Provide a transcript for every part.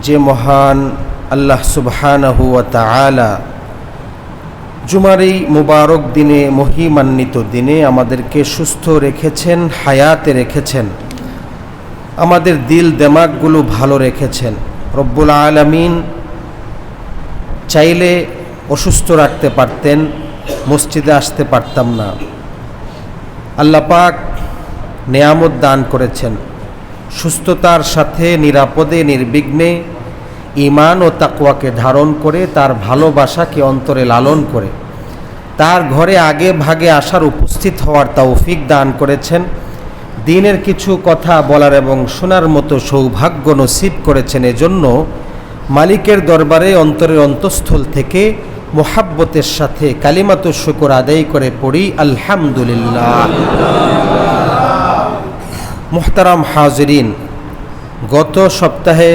যে মহান আল্লাহ সুবহানাহু ওয়া তাআলা জুমার এই মুবারক দিনে, মহিমান্বিত দিনে আমাদেরকে সুস্থ রেখেছেন, হায়াতে রেখেছেন, আমাদের দিল দেমাগগুলো ভালো রেখেছেন। রব্বুল আলামিন চাইলে অসুস্থ রাখতে পারতেন, মসজিদে আসতে পারতাম না। আল্লাহ পাক নেয়ামত দান করেছেন, সুস্থতার সাথে নিরাপদে নির্বিঘ্নে ঈমান ও তাকওয়াকে ধারণ করে, তার ভালোবাসাকে অন্তরে লালন করে তার ঘরে আগে ভাগে আসার, উপস্থিত হওয়ার তৌফিক দান করেছেন। দ্বীনের কিছু কথা বলার এবং শোনার মতো সৌভাগ্য নসিব করেছেন। এজন্য মালিকের দরবারে অন্তরের অন্তঃস্থল থেকে মোহাব্বতের সাথে কালিমাতু শুকর আদায় করে পড়ি আলহামদুলিল্লাহ। মুহতারাম হাজিরিন, গত সপ্তাহে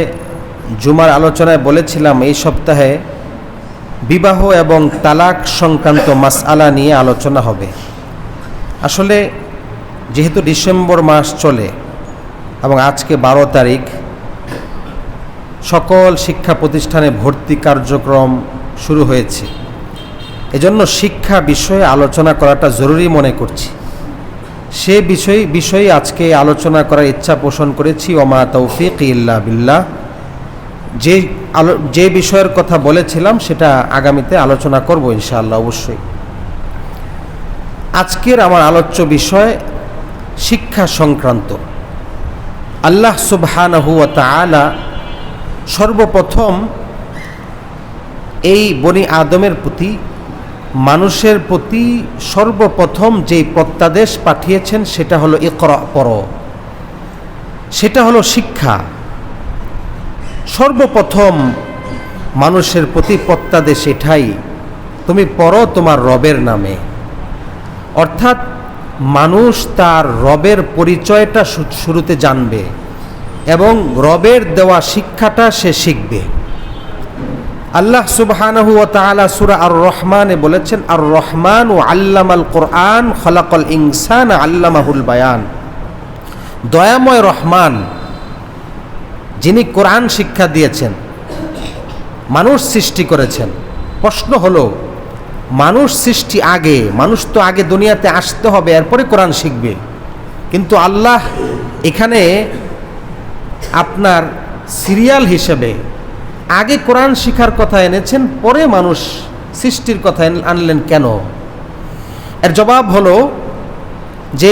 জুমার আলোচনায় বলেছিলাম এই সপ্তাহে বিবাহ এবং তালাক সংক্রান্ত মাসআলা নিয়ে আলোচনা হবে। আসলে যেহেতু ডিসেম্বর মাস চলে এবং আজকে 12 তারিখ, সকল শিক্ষা প্রতিষ্ঠানে ভর্তি কার্যক্রম শুরু হয়েছে। এজন্য শিক্ষা বিষয়ে আলোচনা করাটা জরুরি মনে করছি। সে বিষয়ে আজকে আলোচনা করার ইচ্ছা পোষণ করেছি। ওমা তৌফিক ইল্লা বিল্লাহ। যে বিষয়ের কথা বলেছিলাম সেটা আগামীতে আলোচনা করব ইনশাআল্লাহ, অবশ্যই। আজকের আমার আলোচ্য বিষয় শিক্ষা সংক্রান্ত। আল্লাহ সুবহানাহু ওয়া তাআলা সর্বপ্রথম এই বনি আদমের প্রতি, মানুষের প্রতি সর্বপ্রথম যেই প্রত্যাদেশ পাঠিয়েছেন সেটা হলো ইকরা, পড়ো। সেটা হলো শিক্ষা। সর্বপ্রথম মানুষের প্রতি প্রত্যাদেশ এটাই, তুমি পড়ো তোমার রবের নামে। অর্থাৎ মানুষ তার রবের পরিচয়টা শুরুতে জানবে এবং রবের দেওয়া শিক্ষাটা সে শিখবে। আল্লাহ সুবহানাহু ওয়া তাআলা সূরা আর-রহমানে বলেছেন, আর রহমান ও আল্লামাল কোরআন খলাকাল ইনসানা আল্লামাহুল বায়ান। দয়াময় রহমান, যিনি কোরআন শিক্ষা দিয়েছেন, মানুষ সৃষ্টি করেছেন। প্রশ্ন হলো, মানুষ সৃষ্টি আগে, মানুষ তো আগে দুনিয়াতে আসতে হবে, এরপরে কোরআন শিখবে। কিন্তু আল্লাহ এখানে আপনার সিরিয়াল হিসেবে আগে কোরআন শিখার কথা এনেছেন, পরে মানুষ সৃষ্টির কথা আনলেন কেন? এর জবাব হলো যে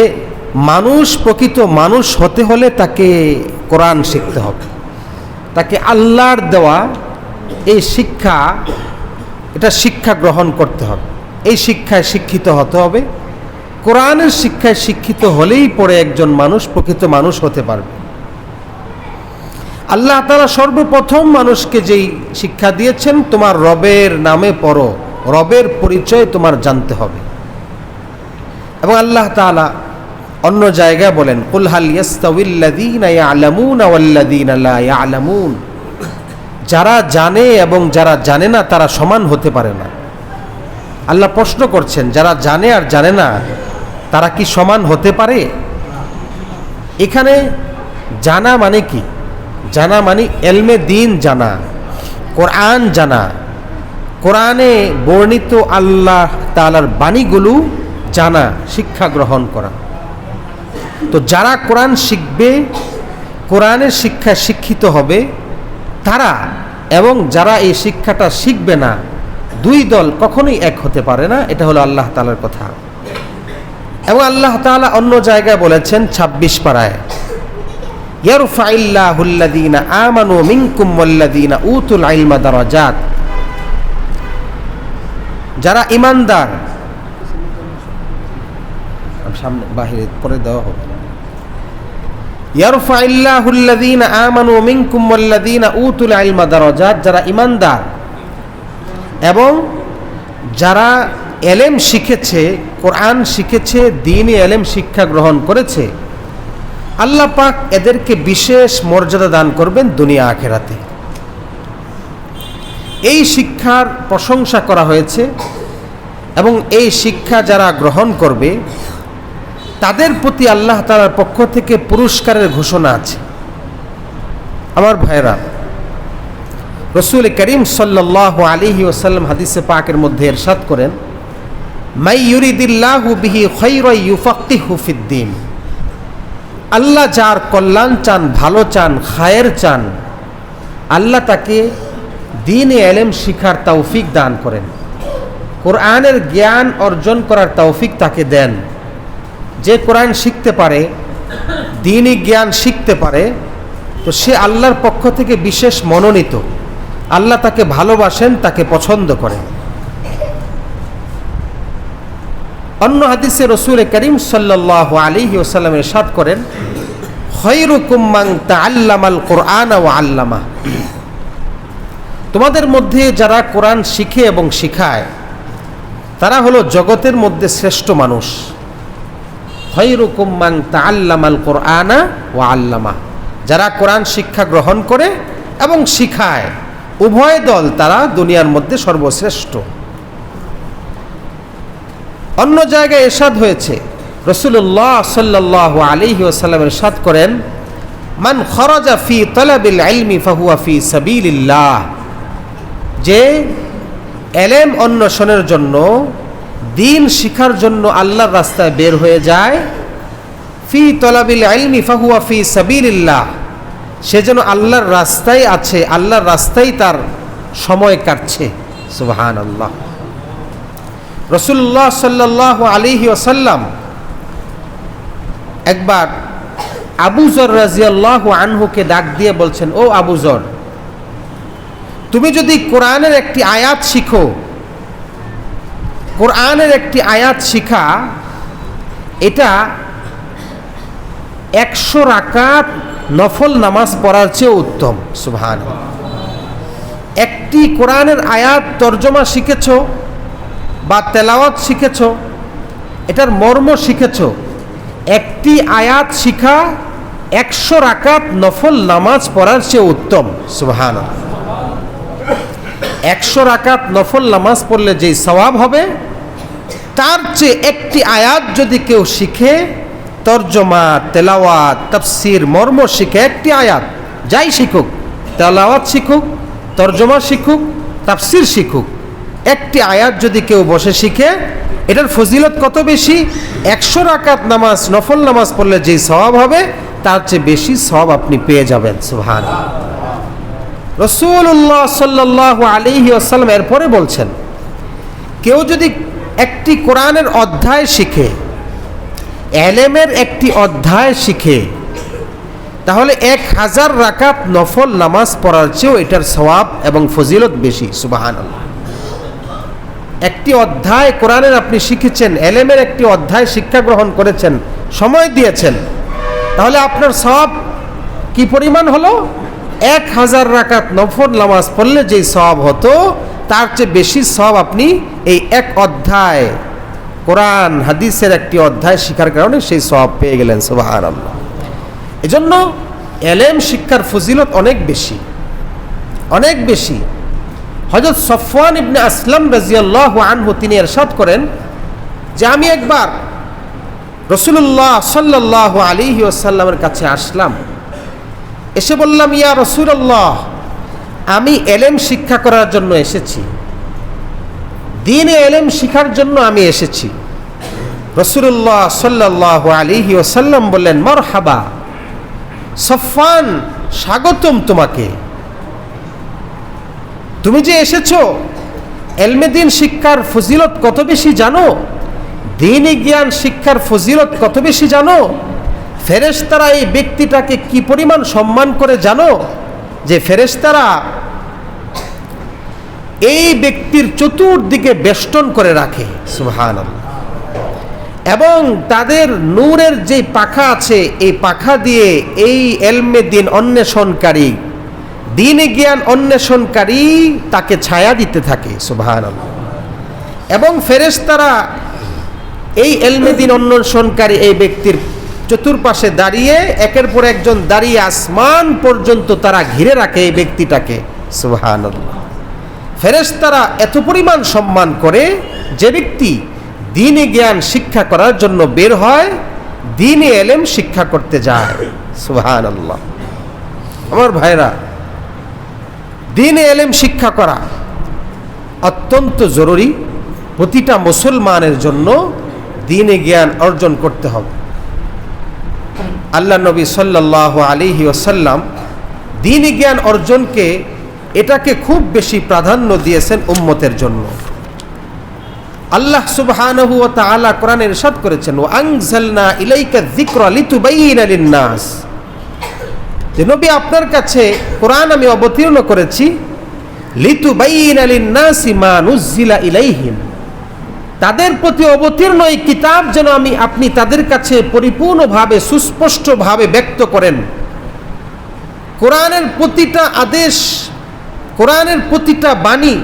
মানুষ প্রকৃত মানুষ হতে হলে তাকে কোরআন শিখতে হবে, তাকে আল্লাহর দেওয়া এই শিক্ষা, এটা শিক্ষা গ্রহণ করতে হবে, এই শিক্ষায় শিক্ষিত হতে হবে। কোরআনের শিক্ষায় শিক্ষিত হলেই পরে একজন মানুষ প্রকৃত মানুষ হতে পারবে। আল্লাহ তাআলা সর্বপ্রথম মানুষকে যেই শিক্ষা দিয়েছেন, তোমার রবের নামে পড়ো, রবের পরিচয় তোমার জানতে হবে। এবং আল্লাহ তাআলা অন্য জায়গায় বলেন, কুল হাল ইয়াস্তাউইল্লাযীনা ইয়ালামুনা ওয়াল্লাযীনা লা ইয়ালামুন। যারা জানে এবং যারা জানে না তারা সমান হতে পারে না। আল্লাহ প্রশ্ন করছেন, যারা জানে আর জানে না তারা কি সমান হতে পারে? এখানে জানা মানে কি? জানা মানে এলমে দ্বীন জানা, কোরআন জানা, কোরআনে বর্ণিত আল্লাহ তাআলার বাণীগুলো জানা, শিক্ষা গ্রহণ করা। তো যারা কোরআন শিখবে, কোরআনের শিক্ষায় শিক্ষিত হবে তারা, এবং যারা এই শিক্ষাটা শিখবে না, দুই দল কখনোই এক হতে পারে না। এটা হলো আল্লাহ তাআলার কথা। এবং আল্লাহ তাআলা অন্য জায়গায় বলেছেন 26 পারায়, ইয়ারফাইল্লাহুল্লাযীনা আমানু মিনকুম ওয়াল্লাযীনা উতুল ইলমা দারাজাত। যারা ঈমানদার, সামনে বাহিরে পরে দেওয়া হবে, ইয়ারফাইল্লাহুল্লাযীনা আমানু মিনকুম ওয়াল্লাযীনা উতুল ইলমা দারাজাত। যারা ঈমানদার এবং যারা এলেম শিখেছে, কোরআন শিখেছে, দ্বীনি এলেম শিক্ষা গ্রহণ করেছে, আল্লাহ পাক এদেরকে বিশেষ মর্যাদা দান করবেন দুনিয়া আখিরাতে। এই শিক্ষার প্রশংসা করা হয়েছে এবং এই শিক্ষা যারা গ্রহণ করবে তাদের প্রতি আল্লাহ তাআলার পক্ষ থেকে পুরস্কারের ঘোষণা আছে। আমার ভাইরা, রসুল করিম সাল্লাল্লাহু আলাইহি ওয়াসাল্লাম হাদিসে পাকের মধ্যে ইরশাদ করেন, মাই ইউরিদিল্লাহু বিহি খায়রান ইউফাক্কিহু ফিদ্দীন। আল্লাহ যার কল্যাণ চান, ভালো চান, খায়ের চান, আল্লাহ তাকে দ্বীনে ইলম শিখার তৌফিক দান করেন, কোরআনের জ্ঞান অর্জন করার তৌফিক তাকে দেন। যে কোরআন শিখতে পারে, দ্বীনি জ্ঞান শিখতে পারে, তো সে আল্লাহর পক্ষ থেকে বিশেষ মনোনীত। আল্লাহ তাকে ভালোবাসেন, তাকে পছন্দ করেন। অন্য হাদিসে রসুল করিম সাল্লাল্লাহু আলাইহি ওয়াসাল্লাম ইরশাদ করেন, খায়রুকুম মান তাআল্লামাল কুরআন ওয়া আল্লামা। তোমাদের মধ্যে যারা কোরআন শিখে এবং শিখায় তারা হলো জগতের মধ্যে শ্রেষ্ঠ মানুষ। খায়রুকুম মান তাআল্লামাল কুরআন ওয়া আল্লামা, যারা কোরআন শিক্ষা গ্রহণ করে এবং শিখায়, উভয় দল তারা দুনিয়ার মধ্যে সর্বশ্রেষ্ঠ। অন্য জায়গায় ইরশাদ হয়েছে, রাসূলুল্লাহ সাল্লাল্লাহু আলাইহি ওয়াসাল্লাম ইরশাদ করেন, মান খরাজা ফি তালাবিল ইলমি ফাহুয়া ফি সাবিলিল্লাহ। যে ইলম অন্বেষণের জন্য, দ্বীন শিখার জন্য আল্লাহর রাস্তায় বের হয়ে যায়, ফি তালাবিল ইলমি ফাহুয়া ফি সাবিলিল্লাহ, সে যেন আল্লাহর রাস্তায় আছে, আল্লাহর রাস্তায় তার সময় কাটছে। সুবহানাল্লাহ। রাসূলুল্লাহ সাল্লাল্লাহু আলাইহি ওয়াসাল্লাম একবার আবু যর রাদিয়াল্লাহু আনহুকে ডাক দিয়ে বলছেন, ও আবু যর, তুমি যদি কোরআনের একটি আয়াত শিখো, কোরআনের একটি আয়াত শিখা এটা 100 রাকাত নফল নামাজ পড়ার চেয়ে উত্তম। সুবহানাল্লাহ। একটি কোরআনের আয়াত তর্জমা শিখেছো বা তেলাওয়াত শিখেছো, এটার মর্ম শিখেছো, একটি আয়াত শিখা 100 রাকাত নফল নামাজ পড়ার চেয়ে উত্তম। সুবহানাল্লাহ। 100 রাকাত নফল নামাজ পড়লে যেই সওয়াব হবে, তার চেয়ে একটি আয়াত যদি কেউ শিখে, তর্জমা, তেলাওয়াত, তাফসীর, মর্ম শিখে, একটি আয়াত যাই শিখুক, তেলাওয়াত শিখুক, তর্জমা শিখুক, তাফসীর শিখুক, একটি আয়াত যদি কেউ বসে শিখে, এটার ফজিলত কত বেশি! 100 রাকাত নামাজ, নফল নামাজ পড়লে যেই সওয়াব হবে, তার চেয়ে বেশি সওয়াব আপনি পেয়ে যাবেন। সুবহানাল্লাহ। রাসূলুল্লাহ সাল্লাল্লাহু আলাইহি ওয়াসাল্লাম এরপরে বলছেন, কেউ যদি একটি কোরআনের অধ্যায় শিখে, ইলমের একটি অধ্যায় শিখে, তাহলে 1000 রাকাত নফল নামাজ পড়ার চেয়েও এটার সওয়াব এবং ফজিলত বেশি। সুবহানাল্লাহ। একটি অধ্যায় কোরআনের আপনি শিখেছেন, ইলমের একটি অধ্যায় শিক্ষা গ্রহণ করেছেন, সময় দিয়েছেন, তাহলে আপনার সওয়াব কি পরিমাণ হলো? 1000 রাকাত নফল নামাজ পড়লে যেই সওয়াব হতো, তার চেয়ে বেশি সওয়াব আপনি এই এক অধ্যায় কোরআন হাদিসের একটি অধ্যায় শিখার কারণে সেই সওয়াব পেয়ে গেলেন। সুবহানাল্লাহ। এজন্য ইলম শিক্ষার ফজিলত অনেক বেশি, অনেক বেশি। হযরত সফওয়ান ইবনে আসলাম রাদিয়াল্লাহু আনহু তিনি ইরশাদ করেন যে, আমি একবার রাসূলুল্লাহ সাল্লাল্লাহু আলাইহি ওয়াসাল্লামের কাছে আসলাম, এসে বললাম, ইয়া রাসূলুল্লাহ, আমি ইলম শিক্ষা করার জন্য এসেছি, দ্বীনে ইলম শিখার জন্য আমি এসেছি। রাসূলুল্লাহ সাল্লাল্লাহু আলাইহি ওয়াসাল্লাম বললেন, মারহাবা সফওয়ান, স্বাগতম তোমাকে। তুমি যে এসেছো, ইলমে দ্বীন শিক্ষার ফজিলত কত বেশি জানো? দ্বীনি জ্ঞান শিক্ষার ফজিলত কত বেশি জানো? ফেরেশতারা এই ব্যক্তিটাকে কি পরিমাণ সম্মান করে জানো? যে ফেরেশতারা এই ব্যক্তির চতুর্দিকে বেষ্টন করে রাখে। সুবহানাল্লাহ। এবং তাদের নূরের যে পাখা আছে, এই পাখা দিয়ে এই ইলমে দ্বীন অন্বেষণকারী, দ্বীনি জ্ঞান অন্বেষণকারী তাকে ছায়া দিতে থাকে। সুবহানাল্লাহ। এবং ফেরেশতারা এই ইলমে দ্বীন অন্বেষণকারী এই ব্যক্তির চতুর্পাশে দাঁড়িয়ে, একের পর একজন দাঁড়িয়ে আসমান পর্যন্ত তারা ঘিরে রাখে এই ব্যক্তিটাকে। সুবহানাল্লাহ। ফেরেশতারা এত পরিমাণ সম্মান করে, যে ব্যক্তি দ্বীনি জ্ঞান শিক্ষা করার জন্য বের হয়, দ্বীনি ইলম শিক্ষা করতে যায়। সুবহানাল্লাহ। আমার ভাইরা, দ্বীনে ইলম শিক্ষা করা অত্যন্ত জরুরি। প্রতিটা মুসলমানের জন্য দ্বীনে জ্ঞান অর্জন করতে হবে। আল্লাহ নবী সাল্লাল্লাহু আলাইহি ওয়াসাল্লাম দ্বীনি জ্ঞান অর্জনকে এটাকে খুব বেশি প্রাধান্য দিয়েছেন উম্মতের জন্য। আল্লাহ সুবহানাহু ওয়া তাআলা কোরআনে ইরশাদ করেছেন, ওয়া আনজালনা ইলাইকা যিকরা লিতুবাইয়িনা লিন-নাস, যে নবী আপনার কাছে কোরআন আমি অবতীর্ণ করেছি লিতুবাইয়িনা লিন-নাসি মা নুজ্জিলা ইলাইহিম, তাদের প্রতি অবতীর্ণ এই কিতাব যেন আপনি তাদের কাছে পরিপূর্ণভাবে সুস্পষ্টভাবে ব্যক্ত করেন। কোরআনের প্রতিটা আদেশ, কোরআনের প্রতিটা বাণী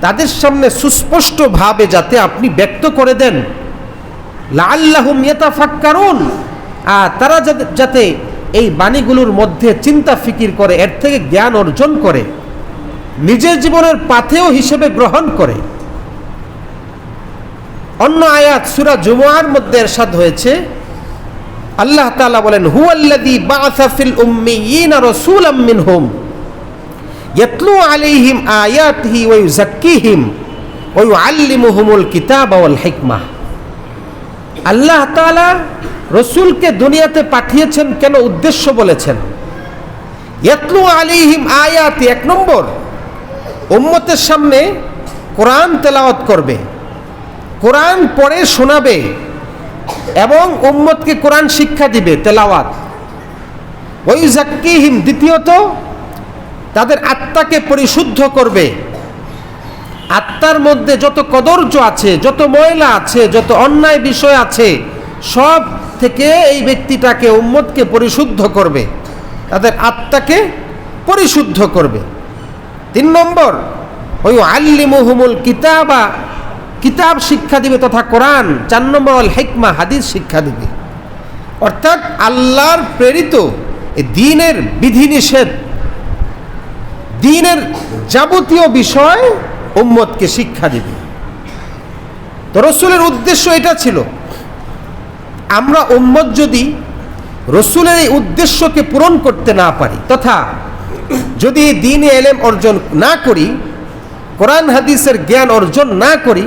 তাদের সামনে সুস্পষ্টভাবে যাতে আপনি ব্যক্ত করে দেন। লাআল্লাহুম ইয়াতাফাক্কারুন, তারা যাতে এই বাণীগুলোর মধ্যে চিন্তা ফিকির করে, এর থেকে জ্ঞান অর্জন করে, নিজের জীবনের পাথেয় হিসেবে গ্রহণ করে। অন্য আয়াত সূরা জুমুআর মধ্যে ইরশাদ হয়েছে, আল্লাহ তাআলা বলেন, হুয়াল্লাযী বাআসা ফিল উম্মিয়িনা রাসূলাম মিনহুম ইয়াতলু আলাইহিম আয়াতিহি ওয়া ইউযাক্কিহিম ওয়া ইউআল্লিমুহুমুল কিতাবা ওয়াল হিকমাহ। আল্লাহ তাআলা রাসূলকে দুনিয়াতে পাঠিয়েছেন কেন, উদ্দেশ্য বলেছেন। ইয়াতলু আলাইহিম আয়াতি, এক নম্বর উম্মতের সামনে কোরআন তেলাওয়াত করবে, কোরআন পড়ে শোনাবে এবং উম্মতকে কোরআন শিক্ষা দিবে, তেলাওয়াত। ওয়া ইউযাক্কিহিম, দ্বিতীয়ত তাদের আত্মাকে পরিশুদ্ধ করবে। আত্মার মধ্যে যত কদর্য আছে, যত ময়লা আছে, যত অন্যায় বিষয় আছে, সব থেকে এই ব্যক্তিটাকে, উম্মতকে পরিশুদ্ধ করবে, তাদের আত্মাকে পরিশুদ্ধ করবে। 3 নম্বর, ওই আল্লিমুহুমুল কিতাবা, কিতাব শিক্ষা দিবে তথা কোরআন। 4 নম্বর, আল হিকমা, হাদিস শিক্ষা দিবে। অর্থাৎ আল্লাহর প্রেরিত দ্বীনের বিধিনিষেধ, দ্বীনের যাবতীয় বিষয় উম্মতকে শিক্ষা দিবে। তো রাসূলের উদ্দেশ্য এটা ছিল। আমরা উম্মত যদি রাসূলের এই উদ্দেশ্যকে পূরণ করতে না পারি, তথা যদি দ্বীনে ইলম অর্জন না করি, কোরআন হাদিসের জ্ঞান অর্জন না করি,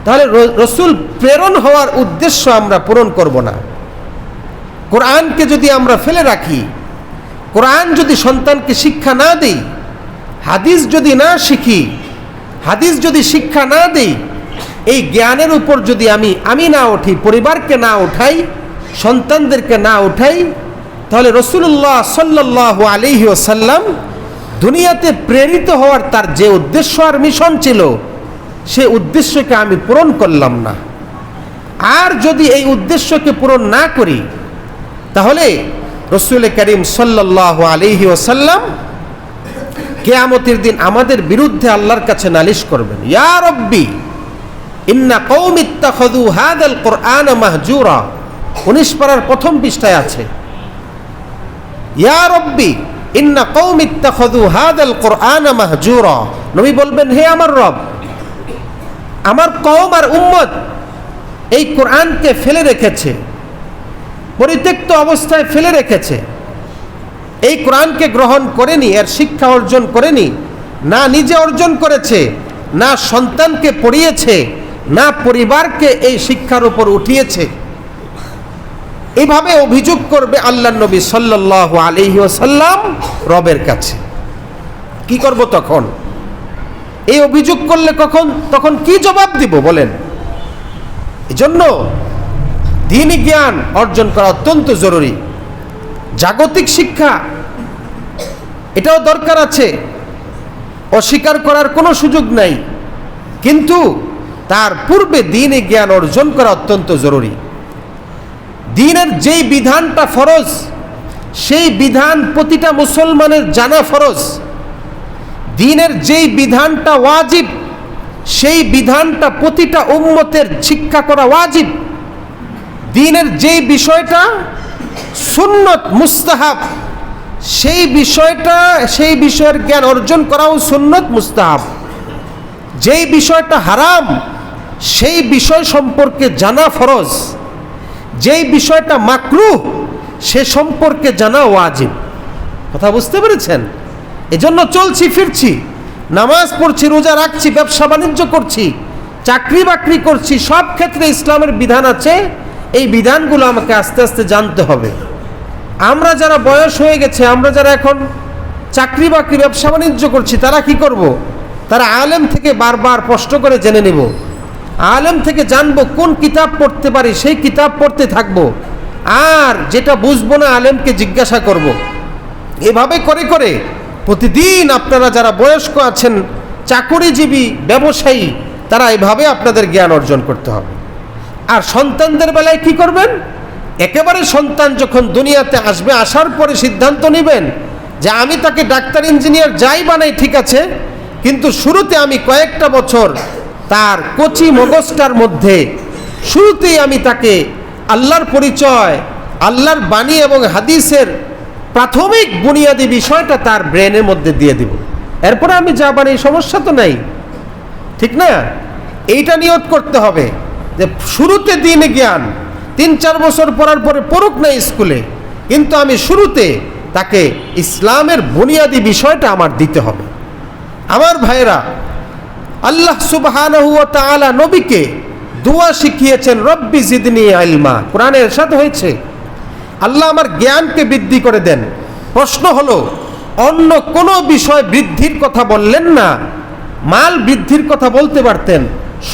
তাহলে রাসূল প্রেরণ হওয়ার উদ্দেশ্য আমরা পূরণ করব না। কোরআনকে যদি আমরা ফেলে রাখি, কোরআন যদি সন্তানকে শিক্ষা না দেই, হাদিস যদি না শিখি, হাদিস যদি শিক্ষা না দেই, এই জ্ঞানের উপর যদি আমি না উঠি, পরিবারকে না উঠাই, সন্তানদেরকে না উঠাই, তাহলে রাসূলুল্লাহ সাল্লাল্লাহু আলাইহি ওয়াসাল্লাম দুনিয়াতে প্রেরিত হওয়ার তার যে উদ্দেশ্য আর মিশন ছিল, সেই উদ্দেশ্যকে আমি পূরণ করলাম না। আর যদি এই উদ্দেশ্যকে পূরণ না করি, তাহলে রাসূল করিম সাল্লাল্লাহু আলাইহি ওয়াসাল্লাম কিয়ামতের দিন আমাদের বিরুদ্ধে আল্লাহর কাছে নালিশ করবেন। ইয়া রব্বি ইন্না কওমি ইত্তাখাযু হাযাল কুরআনা মাহজুরা, 19 পারার প্রথম পৃষ্ঠায় আছে। ইয়া রব্বি ইন্না কওমি ইত্তাখাযু হাযাল কুরআনা মাহজুরা, নবী বলবেন, হে আমার রব, আমার কওম আর উম্মত এই কোরআনকে ফেলে রেখেছে, পরিত্যক্ত অবস্থায় ফেলে রেখেছে। এই কোরআনকে গ্রহণ করেনি, এর শিক্ষা অর্জন করেনি, না নিজে অর্জন করেছে, না সন্তানকে পড়িয়েছে, না পরিবারকে এই শিক্ষার উপর উঠিয়েছে। এইভাবে অভিযোগ করবে আল্লাহর নবী সাল্লাল্লাহু আলাইহি ওয়াসাল্লাম রবের কাছে। কি করব তখন? এই অভিযোগ করলে তখন কি জবাব দিব বলেন? এজন্য দ্বীনি জ্ঞান অর্জন করা অত্যন্ত জরুরি। জাগতিক শিক্ষা এটাও দরকার আছে, অস্বীকার করার কোনো সুযোগ নাই, কিন্তু তার পূর্বে দ্বীনি জ্ঞান অর্জন করা অত্যন্ত জরুরি। দ্বীনের যেই বিধানটা ফরজ, সেই বিধান প্রতিটা মুসলমানের জানা ফরজ। দ্বীনের যেই বিধানটা ওয়াজিব, সেই বিধানটা প্রতিটা উম্মতের শিক্ষা করা ওয়াজিব। দ্বীনের যেই বিষয়টা সুন্নত মুস্তাহাব, সেই বিষয়ের জ্ঞান অর্জন করাও সুন্নত মুস্তাহাব। যেই বিষয়টা হারাম, সেই বিষয় সম্পর্কে জানা ফরজ। যেই বিষয়টা মাকরুহ, সে সম্পর্কে জানা ওয়াজিব। কথা বুঝতে পেরেছেন? এজন্য চলছি ফিরছি, নামাজ পড়ছি, রোজা রাখছি, ব্যবসা বাণিজ্য করছি, চাকরি বাকরি করছি, সব ক্ষেত্রে ইসলামের বিধান আছে। এই বিধানগুলো আমাকে আস্তে আস্তে জানতে হবে। আমরা যারা বয়স হয়ে গেছে, আমরা যারা এখন চাকরি বাকরি ব্যবসা বাণিজ্য করছি, তারা কি করব? তারা আলেম থেকে বারবার প্রশ্ন করে জেনে নেব, আলেম থেকে জানবো কোন কিতাব পড়তে পারি, সেই কিতাব পড়তে থাকবো, আর যেটা বুঝবো না আলেমকে জিজ্ঞাসা করব। এভাবে করে করে প্রতিদিন আপনারা যারা বয়স্ক আছেন, চাকরিজীবী, ব্যবসায়ী, তারা এভাবে আপনাদের জ্ঞান অর্জন করতে হবে। আর সন্তানদের বেলায় কি করবেন? একেবারে সন্তান যখন দুনিয়াতে আসবে, আসার পরে সিদ্ধান্ত নেবেন যে আমি তাকে ডাক্তার, ইঞ্জিনিয়ার যাই বানাই ঠিক আছে, কিন্তু শুরুতে আমি কয়েকটা বছর তার কচি মগজটার মধ্যে শুরুতেই আমি তাকে আল্লাহর পরিচয়, আল্লাহর বাণী এবং হাদিসের প্রাথমিক বুনিয়াদী বিষয়টা তার ব্রেনের মধ্যে দিয়ে দিব। এরপরে আমি যা বানাই সমস্যা তো নাই, ঠিক না? এইটা নিয়ত করতে হবে যে শুরুতে দ্বীনি জ্ঞান 3-4 বছর পড়ার পরে পড়ুক না স্কুলে, কিন্তু আমি শুরুতে তাকে ইসলামের বুনিয়াদী বিষয়টা আমার দিতে হবে। আমার ভাইরা, আল্লাহ সুবহানাহু ওয়া তাআলা নবীকে দোয়া শিখিয়েছেন, রব্বি জিদনি ইলমা। কোরআনে ইরশাদ হয়েছে, আল্লাহ আমার জ্ঞানকে বৃদ্ধি করে দেন। প্রশ্ন হলো, অন্য কোনো বিষয় বৃদ্ধির কথা বললেন না? মাল বৃদ্ধির কথা বলতে পারতেন,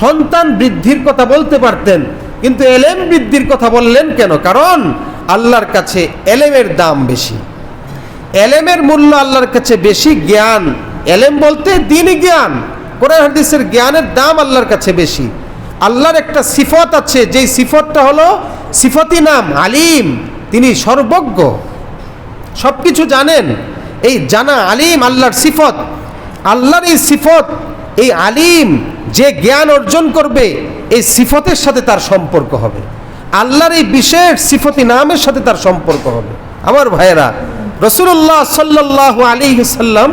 সন্তান বৃদ্ধির কথা বলতে পারতেন, কিন্তু এলেম বৃদ্ধির কথা বললেন কেন? কারণ আল্লাহর কাছে এলেমের দাম বেশি, এলেমের মূল্য আল্লাহর কাছে বেশি। জ্ঞান, এলেম বলতে দ্বীনি জ্ঞান, কোরআন হাদিসের জ্ঞানের দাম আল্লাহর কাছে বেশি। আল্লাহর একটা সিফত আছে, যেই সিফতটা হলো সিফতি নাম আলিম। তিনি সর্বজ্ঞ, সব কিছু জানেন। এই জানা, আলিম আল্লাহর সিফত। আল্লাহর এই সিফত, এই আলিম যে জ্ঞান অর্জন করবে, এই সিফতের সাথে তার সম্পর্ক হবে, আল্লাহর এই বিশেষ সিফতি নামের সাথে তার সম্পর্ক হবে। আমার ভাইয়েরা, রাসূলুল্লাহ সাল্লাল্লাহু আলাইহি ওয়াসাল্লাম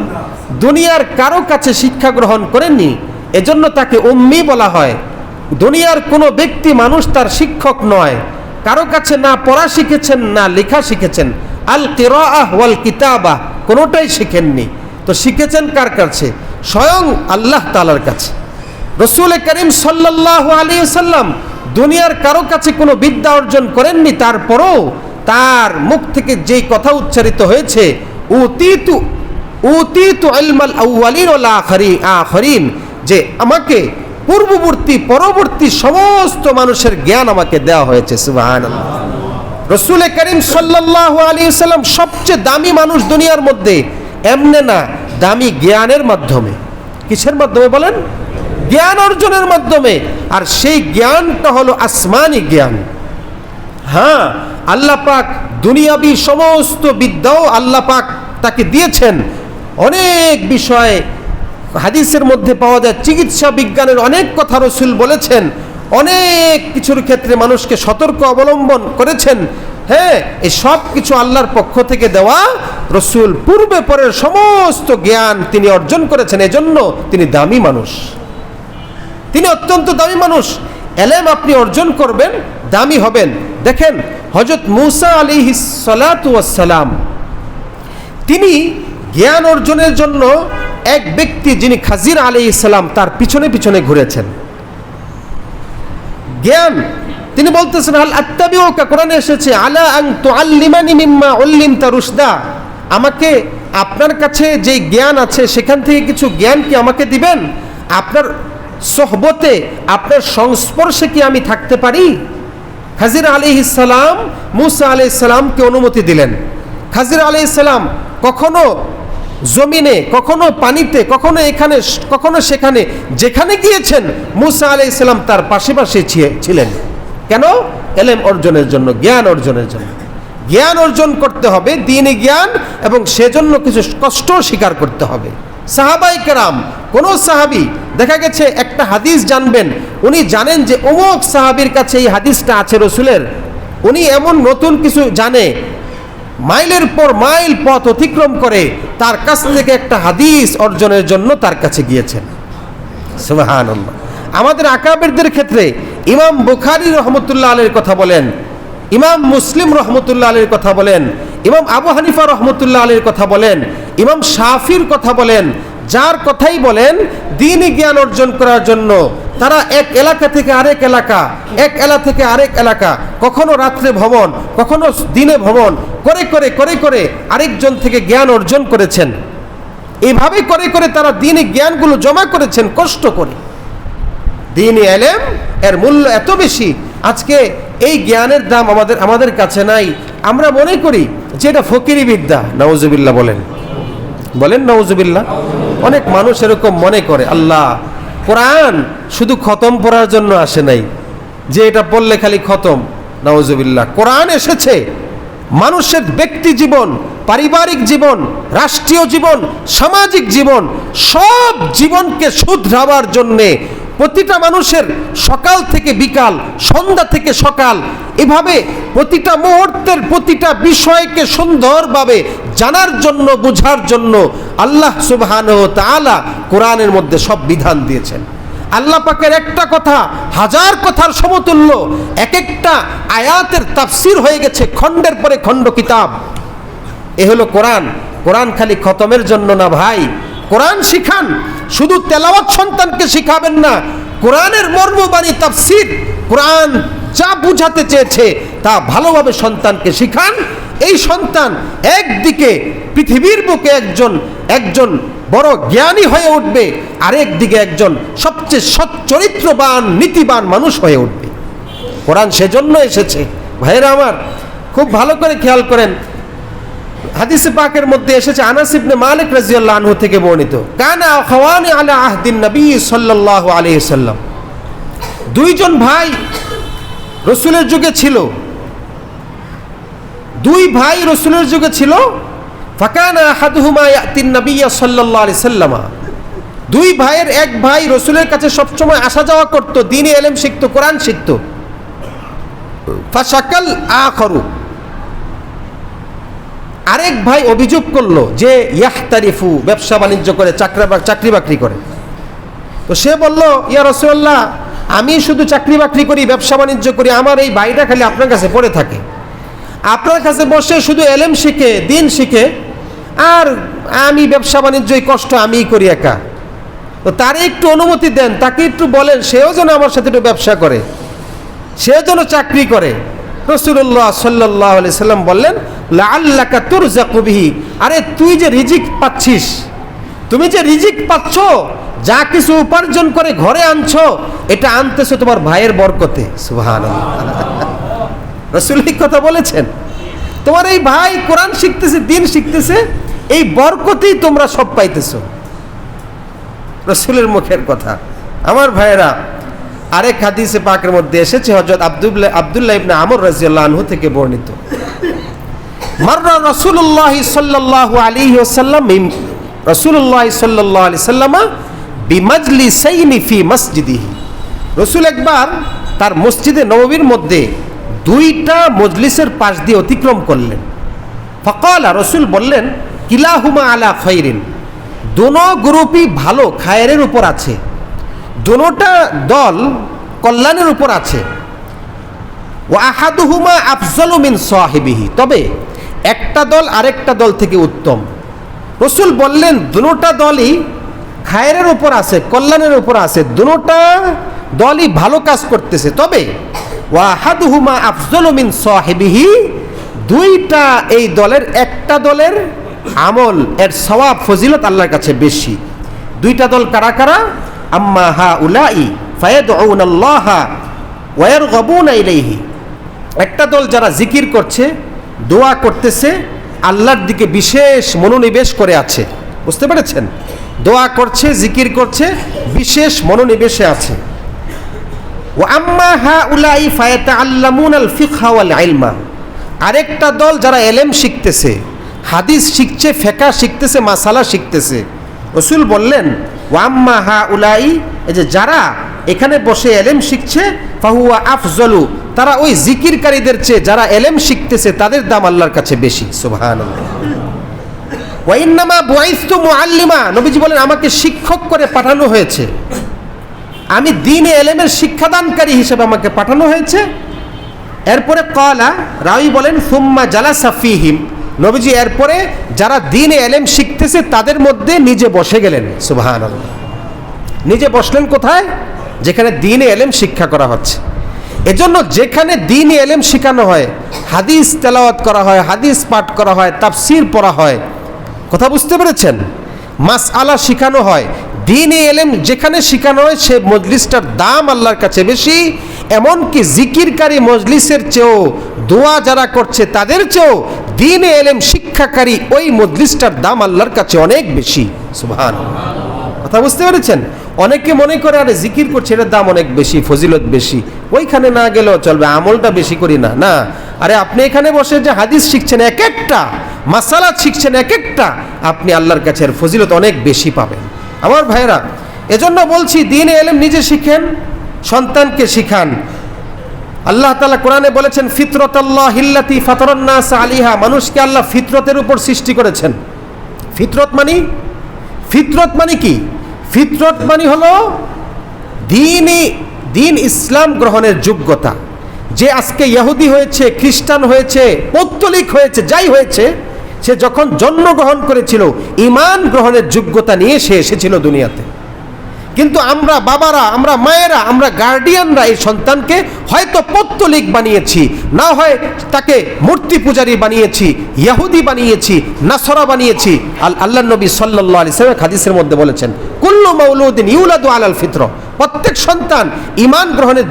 দুনিয়ার কারো কাছে শিক্ষা গ্রহণ করেননি, এজন্য তাকে উম্মি বলা হয়। দুনিয়ার কোনো ব্যক্তি, মানুষ তার শিক্ষক নয়, কারো কাছে না পড়া শিখেছেন না লেখা শিখেছেন। আল কিরাআহ ওয়াল কিতাবাহ কোনোটাই শিখেননি। তো শিখেছেন কার কাছে? স্বয়ং আল্লাহ তাআলার কাছে। রাসূল করিম সাল্লাল্লাহু আলাইহি ওয়াসাল্লাম দুনিয়ার কারো কাছে কোনো বিদ্যা অর্জন করেননি, তারপরও তার মুখ থেকে যেই কথা উচ্চারিত হয়েছে, উতিতু ইলমাল আউয়ালিন ওয়াল আখিরিন, যে আমাকে পূর্ববর্তী পরবর্তী সমস্ত মানুষের জ্ঞান আমাকে দেওয়া হয়েছে। সুবহানাল্লাহ। রাসূল করিম সাল্লাল্লাহু আলাইহি ওয়াসাল্লাম সবচেয়ে দামি মানুষ দুনিয়ার মধ্যে, এমনে না, দামি জ্ঞানের মাধ্যমে। কিসের মাধ্যমে বলেন? জ্ঞান অর্জনের মাধ্যমে। আর সেই জ্ঞানটা হলো আসমানি জ্ঞান। হ্যাঁ, আল্লাহ পাক দুনিয়াবি সমস্ত বিদ্যাও আল্লাহ পাক তাকে দিয়েছেন। অনেক বিষয়ে হাদিসের মধ্যে পাওয়া যায়, চিকিৎসা বিজ্ঞানের অনেক কথা রাসূল বলেছেন, অনেক কিছুর ক্ষেত্রে মানুষকে সতর্ক অবলম্বন করেছেন। হ্যাঁ, এই সব কিছু আল্লাহর পক্ষ থেকে দেওয়া। রাসূল পূর্বে পরের সমস্ত জ্ঞান তিনি অর্জন করেছেন, এজন্য তিনি দামি মানুষ, তিনি অত্যন্ত দামি মানুষ। এলেম আপনি অর্জন করবেন, দামি হবেন। দেখেন, হযরত মূসা আলাইহিস সালাতু ওয়াস সালাম, তিনি জ্ঞান অর্জনের জন্য এক ব্যক্তি, যিনি খাজির আলাইহিস সালাম, তার পিছনে পিছনে ঘুরেছেন। জ্ঞান তিনি বলতেছেন, হাল আত্তাবিউকা, কোরআনে এসেছে, আলা আন তুআল্লিমানি মিম্মা উল্লিমতা রুশদা, আমাকে আপনার কাছে যে জ্ঞান আছে সেখান থেকে কিছু জ্ঞান কি আমাকে দিবেন? আপনার সোহবতে, আপনার সংস্পর্শে কি আমি থাকতে পারি? খাজির আলাইহিস সালাম মূসা আলাইহিস সালামকে অনুমতি দিলেন। খাজির আলাইহিস সালাম কখনো জমিনে, কখনো পানিতে, কখনো এখানে, কখনো সেখানে, যেখানে গিয়েছেন মূসা আলাইহিস সালাম তার পাশে পাশে ছিলেন। কেন? এলেম অর্জনের জন্য, জ্ঞান অর্জনের জন্য। জ্ঞান অর্জন করতে হবে, দ্বীনি জ্ঞান, এবং সেজন্য কিছু কষ্ট স্বীকার করতে হবে। সাহাবায়ে কেরাম, কোন সাহাবী দেখা গেছে একটা হাদিস জানবেন, উনি জানেন যে অমুক সাহাবীর কাছে এই হাদিসটা আছে রাসূলের, উনি এমন নতুন কিছু জানে, মাইলের পর মাইল পথ অতিক্রম করে তার কাছ থেকে একটা হাদিস অর্জনের জন্য তার কাছে গিয়েছেন। সুবহানাল্লাহ। আমাদের আকাবেরদের ক্ষেত্রে ইমাম বুখারী রহমতুল্লাহ আলাইহির কথা বলেন, ইমাম মুসলিম রহমতুল্লাহ আলীর কথা বলেন, ইমাম আবু হানিফা রহমতুল্লাহ আলীর কথা বলেন, ইমাম শাফির কথা বলেন, যার কথাই বলেন, দ্বীনি জ্ঞান অর্জন করার জন্য তারা এক এলাকা থেকে আরেক এলাকা, এক এলাকা থেকে আরেক এলাকা, কখনো রাত্রে ভ্রমণ, কখনো দিনে ভ্রমণ করে করে করে করে আরেকজন থেকে জ্ঞান অর্জন করেছেন। এইভাবে করে করে তারা দ্বীনি জ্ঞানগুলো জমা করেছেন কষ্ট করে। দ্বীনি ইলম এর মূল্য এত বেশি, আজকে এই জ্ঞানের দাম আমাদের কাছে নাই। আমরা মনে করি যে এটা ফকিরি বিদ্যা। নাউজুবিল্লাহ বলেন নাউজুবিল্লাহ। অনেক মানুষ এরকম মনে করে। আল্লাহ, কোরআন শুধু খতম পড়ার জন্য আসে নাই যে এটা পড়লে খালি খতম। নাউজুবিল্লাহ। কোরআন এসেছে মানুষের ব্যক্তি জীবন, পারিবারিক জীবন, রাষ্ট্রীয় জীবন, সামাজিক জীবন, সব জীবনকে শুধরাবার জন্যে প্রতিটা মানুষের সকাল থেকে বিকাল, সন্ধ্যা থেকে সকাল, এভাবে প্রতিটা মুহূর্তের প্রতিটা বিষয়কে সুন্দরভাবে জানার জন্য, বোঝার জন্য আল্লাহ সুবহানাহু ওয়া তাআলা কোরআনের মধ্যে সব বিধান দিয়েছেন। আল্লাহ পাকের একটা কথা হাজার কথার সমতুল্য, এক একটা আয়াতের তাফসীর হয়ে গেছে খণ্ডের পরে খণ্ড কিতাব। এ হলো কোরআন। কোরআন খালি খতমের জন্য না ভাই, কোরআন শিখান। শুধু তেলাওয়াত সন্তানকে শিখাবেন না, কোরআনের মর্মবাণী তাফসীর, কোরআন যা বুঝাতে চেয়েছে তা ভালোভাবে সন্তানকে শিখান। এই সন্তান একদিকে পৃথিবীর বুকে একজন বড় জ্ঞানী হয়ে উঠবে, আরেক দিকে একজন সবচেয়ে সচ্চরিত্রবান নীতিবান মানুষ হয়ে উঠবে। কোরআন সেজন্য এসেছে। ভাইরা আমার, খুব ভালো করে খেয়াল করেন, হাদিসে পাকের মধ্যে এসেছে, আনাস ইবনে মালিক রাদিয়াল্লাহু আনহু থেকে বর্ণিত, কানা আখাওয়ানি আলা আহদিন নবী সাল্লাল্লাহু আলাইহি ওয়াসাল্লাম। দুইজন ভাই রাসূলের যুগে ছিল, দুই ভাই রাসূলের যুগে ছিল। ফাকানা আহাদুহুমা ইয়াতিন নবী সাল্লাল্লাহু আলাইহি ওয়াসাল্লাম। দুই ভাইয়ের এক ভাই রাসূলের কাছে সবসময় আসা যাওয়া করত, দ্বীনি ইলম শিখতো, কোরআন শিখতো। ফাশাকাল আখারু, আরেক ভাই অভিযোগ করলো যে ইয়াহতারিফু, ব্যবসা বাণিজ্য করে, চাকরি বাকরি করে। তো সে বলল, ইয়া রাসূলুল্লাহ, আমি শুধু চাকরি বাকরি করি, ব্যবসা বাণিজ্য করি, আমার এই ভাইটা খালি আপনার কাছে পড়ে থাকে, আপনার কাছে বসে শুধু ইলম শিখে, দ্বীন শিখে, আর আমি ব্যবসা বাণিজ্য এই কষ্ট আমিই করি একা। তো তারে একটু অনুমতি দেন, তাকে একটু বলেন সেও যেন আমার সাথে একটু ব্যবসা করে, সেও যেন চাকরি করে। রাসূলুল্লাহ সাল্লাল্লাহু আলাইহি সাল্লাম বললেন, লাআল্লাকা তুরযাকু বিহি, আরে তুই যে রিজিক পাচ্ছিস, তুমি যে রিজিক পাচ্ছ, যা কিছু উপার্জন করে ঘরে আনছো, এটা আনতেছো তোমার ভাইয়ের বরকতে। সুবহানাল্লাহ। রাসূল এই কথা বলেছেন, তোমার এই ভাই কোরআন শিখতেছে, দ্বীন শিখতেছে, এই বরকতেই তোমরা সব পাইতেছো। রাসূলের মুখের কথা। আমার ভাইয়েরা, আরেক হাদিসে পাকের মধ্যে এসেছে, হযরত আব্দুল্লাহ ইবনে আমর রাদিয়াল্লাহু আনহু থেকে বর্ণিত, মাররা রাসূলুল্লাহ সাল্লাল্লাহু আলাইহি ওয়াসাল্লাম, রাসূলুল্লাহ সাল্লাল্লাহু আলাইহি ওয়াসাল্লাম বিমাজলিসাইনি ফি মসজিদিহি। রাসূল একবার তার মসজিদে নববীর মধ্যে দুইটা মজলিসের পাশ দিয়ে অতিক্রম করলেন। ফাকালা, রাসূল বললেন, কিলাহুমা আলা খায়রিন, দোনো গ্রুপই ভালো, খায়রের উপর আছে, দোনোটা দল কল্যাণের উপর আছে। ওয়া আহাদুহুমা আফজালু মিন সাহিবিহি, তবে একটা দল আরেকটা দল থেকে উত্তম। রাসূল বললেন, দোনোটা দলই খায়রের উপর আছে, কল্যাণের উপর আছে, দোনোটা দলই ভালো কাজ করতেছে, তবে ওয়া আহাদুহুমা আফজালু মিন সাহিবিহি, দুইটা এই দলের একটা দলের আমল, এর সওয়াব ফজিলত আল্লাহর কাছে বেশি। দুইটা দল কারা কারা? আম্মা হাউলাই ফায়াদউনাল্লাহা ওয়া ইয়ারগাবুনা ইলাইহি, একটা দল যারা জিকির করছে, দোয়া করতেছে, আল্লাহর দিকে বিশেষ মনোনিবেশ করে আছে। বুঝতে পেরেছেন? দোয়া করছে, জিকির করছে, বিশেষ মনোনিবেশে আছে। ওয়া আম্মা হাউলাই ফায়াতাআল্লামুনাল ফিকহা ওয়াল ইলমা, আরেকটা দল যারা ইলম শিখতেছে, হাদিস শিখছে, ফিকহ শিখতেছে, মাসালা শিখতেছে। রাসূল বললেন, ওয়া আম্মা হাউলাই, এই যে যারা এখানে বসে ইলম শিখছে, ফাহুয়া আফজালু, তারা ওই জিকিরকারীদের চেয়ে যারা ইলম শিখতেছে তাদের দাম আল্লাহর কাছে বেশি। সুবহানাল্লাহ। ওয়া ইন্নামা বুইসতু মুআল্লিমা, নবীজি বলেন, আমাকে শিক্ষক করে পাঠানো হয়েছে, আমি দ্বীনে ইলমের শিক্ষাদানকারী হিসেবে আমাকে পাঠানো হয়েছে। এরপরে কলা রাবি বলেন সুম্মা জালাসা ফিহিম, নবীজি এরপরে যারা দ্বীনে ইলম শিখতেছে তাদের মধ্যে নিজে বসে গেলেন। সুবহানাল্লাহ। নিজে বসলেন কোথায়? যেখানে দ্বীনে ইলম শিক্ষা করা হচ্ছে। এজন্য যেখানে দ্বীনে ইলম শেখানো হয়, হাদিস তেলাওয়াত করা হয়, হাদিস পাঠ করা হয়, তাফসীর পড়া হয়, কথা বুঝতে পেরেছেন, মাসআলা শেখানো হয়, দ্বীনে ইলম যেখানে শেখানো হয় সে মজলিসটার দাম আল্লাহর কাছে বেশি। এমনকি জিকিরকারী মজলিসের চেয়েও, দোয়া যারা করছে তাদের চেয়েও দ্বীনে ইলম শিক্ষাকারী ওই মজলিসটার দাম আল্লাহর কাছে অনেক বেশি। সুবহানাল্লাহ। কথা বুঝতে পেরেছেন? অনেকে মনে করে আরে জিকির করছে এটার দাম অনেক বেশি, ফজিলত বেশি, ওইখানে না গেলেও চলবে, আমলটা বেশি করি না। না, আরে আপনি এখানে বসে যে হাদিস শিখছেন এক একটা, মাসালা শিখছেন এক একটা, আপনি আল্লাহর কাছে এর ফজিলত অনেক বেশি পাবেন। আমার ভাইরা, এজন্য বলছি দ্বীনে ইলম নিজে শিখেন, সন্তানকে শিখান। আল্লাহ তাআলা কোরআনে বলেছেন ফিতরাতাল্লাহিল্লাতী ফাতারান নাস আলাইহা, মানুষকে আল্লাহ ফিতরতের উপর সৃষ্টি করেছেন। ফিতরত মানে কি? ফিতরত মানে হলো দ্বীন ইসলাম গ্রহণের যোগ্যতা। যে আজকে ইহুদি হয়েছে, খ্রিস্টান হয়েছে, পৌত্তলিক হয়েছে, যাই হয়েছে, সে যখন জন্মগ্রহণ করেছিল ঈমান গ্রহণের যোগ্যতা নিয়ে সে এসেছিল দুনিয়াতে। কিন্তু আমরা বাবারা, আমরা মায়েরা, আমরা গার্ডিয়ানরা এই সন্তানকে হয়তো পৌত্তলিক বানিয়েছি, না হয় তাকে মূর্তি পূজারী বানিয়েছি, ইহুদি বানিয়েছি, নাসরা বানিয়েছি। আল্লাহর নবী সাল্লাল্লাহু আলাইহি ওয়াসাল্লাম হাদিসের মধ্যে বলেছেন কুল্লু মাউলুদিন ইউলাদু আলাল ফিতরা, প্রত্যেক সন্তান ঈমান গ্রহণের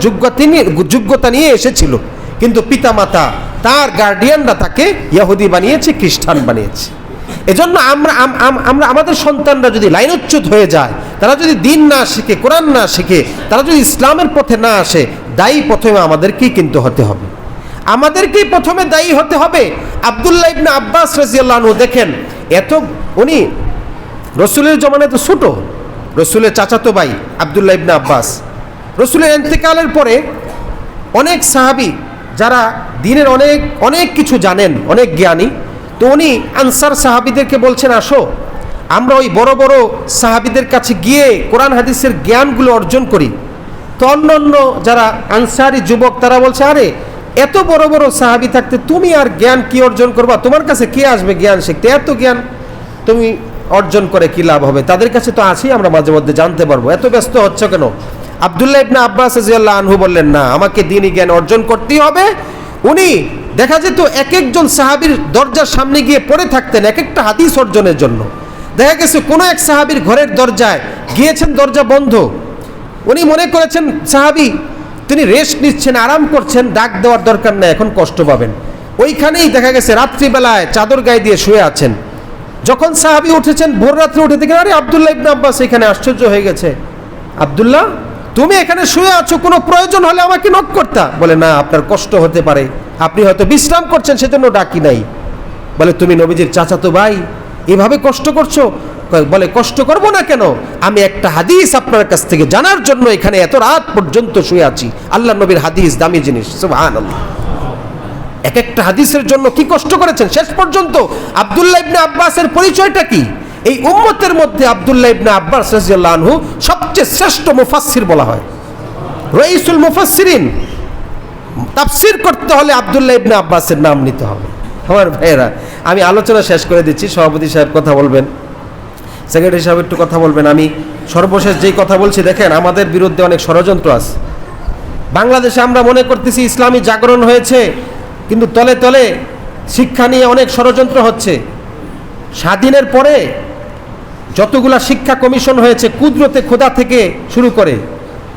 যোগ্যতা নিয়ে এসেছিল, কিন্তু পিতামাতা তার গার্ডিয়ানরা তাকে ইহুদি বানিয়েছে, খ্রিস্টান বানিয়েছে। এজন্য আমরা আমাদের সন্তানরা যদি লাইনচ্যুত হয়ে যায়, তারা যদি দ্বীন না শিখে, কোরআন না শিখে, তারা যদি ইসলামের পথে না আসে, দায়ী প্রথমে আমাদেরকেই কিন্তু হতে হবে, আমাদেরকেই প্রথমে দায়ী হতে হবে। আব্দুল্লাহ ইবনে আব্বাস রাদিয়াল্লাহু আনহু দেখেন, উনি রসুলের জমানায় তো ছোট, রসুলের চাচাতো ভাই আব্দুল্লাহ ইবনে আব্বাস। রসুলের ইন্তেকালের পরে অনেক সাহাবী যারা দ্বীনের অনেক কিছু জানেন, অনেক জ্ঞানী, তো উনি আনসার সাহাবীদেরকে বলছেন আসো আমরা ওই বড় বড় সাহাবীদের কাছে গিয়ে কোরআন হাদিসের জ্ঞানগুলো অর্জন করি। তো অন্য যারা আনসারি যুবক তারা বলছে আরে এত বড় বড় সাহাবী থাকতে তুমি আর জ্ঞান কি অর্জন করবা, তোমার কাছে কে আসবে জ্ঞান শিখতে, এত জ্ঞান তুমি অর্জন করে কি লাভ হবে, তাদের কাছে তো আছেই, আমরা মাঝে মধ্যে জানতে পারবো, এত ব্যস্ত হচ্ছ কেন? আব্দুল্লাহ ইবনে আব্বাস রাদিয়াল্লাহু আনহু বললেন না, আমাকে দ্বীনি জ্ঞান অর্জন করতেই হবে। উনি দেখা যেত এক একজন সাহাবীর দরজার সামনে গিয়ে পড়ে থাকতেন এক একটা হাদিস অর্জনের জন্য। দেখা গেছে কোনো এক সাহাবীর ঘরের দরজায় গিয়েছেন, দরজা বন্ধ, উনি মনে করেছেন সাহাবী তিনি রেস্ট নিচ্ছেন, আরাম করছেন, ডাক দেওয়ার দরকার নেই, এখন কষ্ট পাবেন। ওইখানেই দেখা গেছে রাত্রিবেলায় চাদর গায়ে দিয়ে শুয়ে আছেন। যখন সাহাবী উঠেছেন ভোর রাত্রে উঠে দেখেন আরে আব্দুল্লাহ ইবনে আব্বাস এখানে, আশ্চর্য হয়ে গেছে, আব্দুল্লাহ তুমি এখানে শুয়ে আছো, কোনো প্রয়োজন হলে আমাকে নক করতা। বলে না, আপনার কষ্ট হতে পারে, আপনি হয়তো বিশ্রাম করছেন সেজন্য ডাকি নাই। বলে তুমি নবীজির চাচাতো ভাই, এভাবে কষ্ট করছো? বলে কষ্ট করব না কেন, আমি একটা হাদিস আপনার কাছ থেকে জানার জন্য এখানে এত রাত পর্যন্ত শুয়ে আছি। আল্লাহ নবীর হাদিস দামি জিনিস, সুবহানাল্লাহ। এক একটা হাদিসের জন্য কি কষ্ট করেছেন। শেষ পর্যন্ত আব্দুল্লাহ ইবনে আব্বাসের পরিচয়টা কি? এই উম্মতের মধ্যে আব্দুল্লাহ ইবনে আব্বাস রাদিয়াল্লাহু আনহু সবচেয়ে শ্রেষ্ঠ মুফাসসির বলা হয়, রাইসুল মুফাসসিরিন। তাফসীর করতে হলে আব্দুল্লাহ ইবনে আব্বাসের নাম নিতে হবে। আমার ভাইয়েরা, আমি আলোচনা শেষ করে দিচ্ছি, সভাপতি সাহেব কথা বলবেন, সেক্রেটারি সাহেব একটু কথা বলবেন। আমি সর্বশেষ যেই কথা বলছি, দেখেন আমাদের বিরুদ্ধে অনেক ষড়যন্ত্র আছে বাংলাদেশে। আমরা মনে করতেছি ইসলামী জাগরণ হয়েছে, কিন্তু তলে তলে শিক্ষা নিয়ে অনেক ষড়যন্ত্র হচ্ছে। স্বাধীনের পরে যতগুলা শিক্ষা কমিশন হয়েছে, কুদরতে খোদা থেকে শুরু করে,